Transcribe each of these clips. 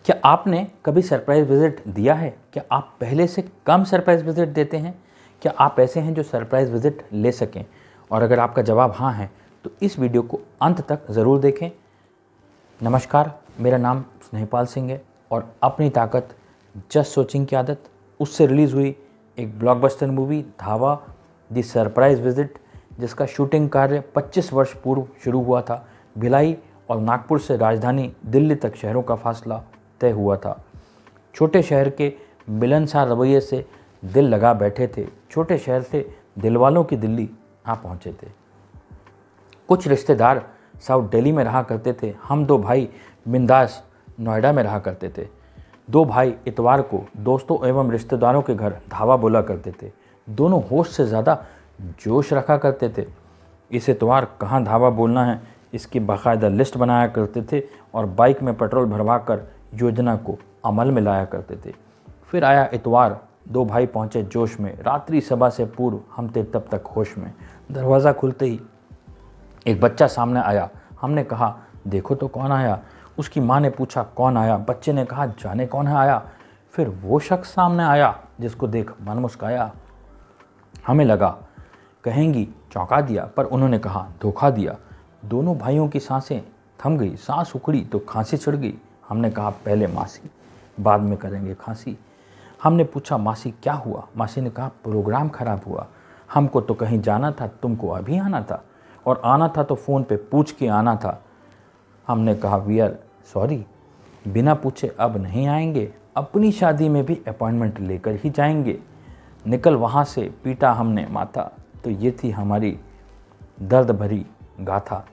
क्या आपने कभी सरप्राइज़ विज़िट दिया है? क्या आप पहले से कम सरप्राइज़ विज़िट देते हैं? क्या आप ऐसे हैं जो सरप्राइज़ विज़िट ले सकें? और अगर आपका जवाब हाँ है, तो इस वीडियो को अंत तक ज़रूर देखें। नमस्कार, मेरा नाम स्नेहपाल सिंह है और अपनी ताकत जस्ट सोचिंग की आदत उससे रिलीज़ हुई एक ब्लॉकबस्टर मूवी धावा द सरप्राइज़ विज़िट, जिसका शूटिंग कार्य 25 वर्ष पूर्व शुरू हुआ था। भिलाई और नागपुर से राजधानी दिल्ली तक शहरों का फासला तय हुआ था। छोटे शहर के मिलनसार रवैये से दिल लगा बैठे थे। छोटे शहर से दिलवालों की दिल्ली आ पहुँचे थे। कुछ रिश्तेदार साउथ दिल्ली में रहा करते थे। हम दो भाई बिंदास नोएडा में रहा करते थे। दो भाई इतवार को दोस्तों एवं रिश्तेदारों के घर धावा बोला करते थे। दोनों होश से ज़्यादा जोश रखा करते थे। इस इतवार कहाँ धावा बोलना है, इसकी बाकायदा लिस्ट बनाया करते थे और बाइक में पेट्रोल भरवा कर योजना को अमल में लाया करते थे। फिर आया इतवार, दो भाई पहुँचे जोश में। रात्रि सभा से पूर्व हम थे तब तक होश में। दरवाज़ा खुलते ही एक बच्चा सामने आया। हमने कहा, देखो तो कौन आया। उसकी माँ ने पूछा, कौन आया? बच्चे ने कहा, जाने कौन है आया। फिर वो शख्स सामने आया जिसको देख मन मुस्काया। हमें लगा कहेंगी चौंका दिया, पर उन्होंने कहा धोखा दिया। दोनों भाइयों की सांसें थम गई। सांस उखड़ी तो खांसी चढ़ गई। हमने कहा, पहले मासी, बाद में करेंगे खांसी। हमने पूछा, मासी क्या हुआ? मासी ने कहा, प्रोग्राम खराब हुआ। हमको तो कहीं जाना था, तुमको अभी आना था, और आना था तो फ़ोन पे पूछ के आना था। हमने कहा, वी आर सॉरी, बिना पूछे अब नहीं आएंगे। अपनी शादी में भी अपॉइंटमेंट लेकर ही जाएंगे। निकल वहाँ से, पीटा हमने माथा। तो ये थी हमारी दर्द भरी गाथा।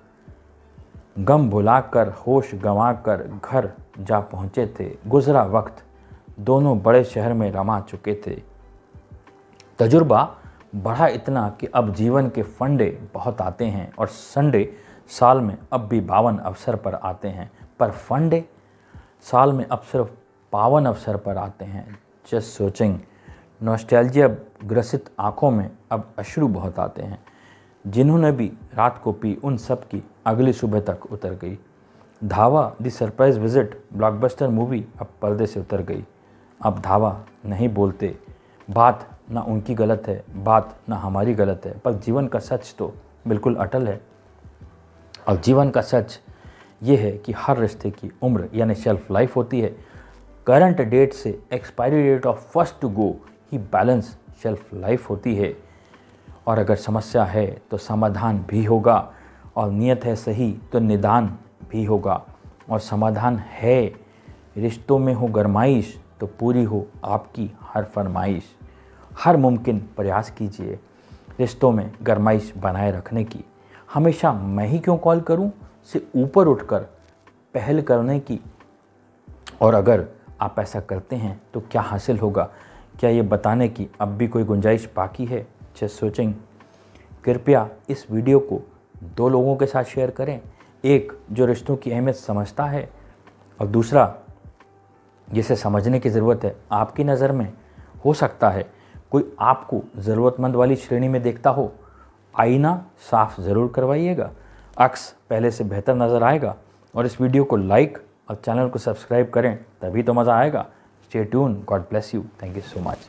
गम भुलाकर होश गंवाकर घर जा पहुँचे थे। गुज़रा वक्त, दोनों बड़े शहर में रमा चुके थे। तजुर्बा बढ़ा इतना कि अब जीवन के फंडे बहुत आते हैं और संडे साल में अब भी 52 अवसर पर आते हैं, पर फंडे साल में अब सिर्फ 52 अवसर पर आते हैं। जस्ट सोचिंग, नॉस्टैल्जिया ग्रसित आँखों में अब अश्रु बहुत आते हैं। जिन्होंने भी रात को पी उन सब की अगली सुबह तक उतर गई। धावा the surprise visit blockbuster movie अब पर्दे से उतर गई। अब धावा नहीं बोलते। बात ना उनकी गलत है, बात ना हमारी गलत है, पर जीवन का सच तो बिल्कुल अटल है। और जीवन का सच ये है कि हर रिश्ते की उम्र यानी शेल्फ लाइफ होती है। करंट डेट से expiry date of first to go ही बैलेंस शेल्फ लाइफ होती है। और अगर समस्या है तो समाधान भी होगा, और नियत है सही तो निदान भी होगा। और समाधान है, रिश्तों में हो गरमाइश तो पूरी हो आपकी हर फरमाइश। हर मुमकिन प्रयास कीजिए रिश्तों में गरमाइश बनाए रखने की। हमेशा मैं ही क्यों कॉल करूं से ऊपर उठकर पहल करने की। और अगर आप ऐसा करते हैं तो क्या हासिल होगा, क्या ये बताने की अब भी कोई गुंजाइश बाकी है? जस्ट सोचिंग। कृपया इस वीडियो को 2 लोगों के साथ शेयर करें। एक जो रिश्तों की अहमियत समझता है, और दूसरा जिसे समझने की ज़रूरत है। आपकी नज़र में हो सकता है कोई आपको ज़रूरतमंद वाली श्रेणी में देखता हो। आईना साफ ज़रूर करवाइएगा, अक्स पहले से बेहतर नज़र आएगा। और इस वीडियो को लाइक और चैनल को सब्सक्राइब करें, तभी तो मज़ा आएगा। Stay tune, God bless you, thank you so much.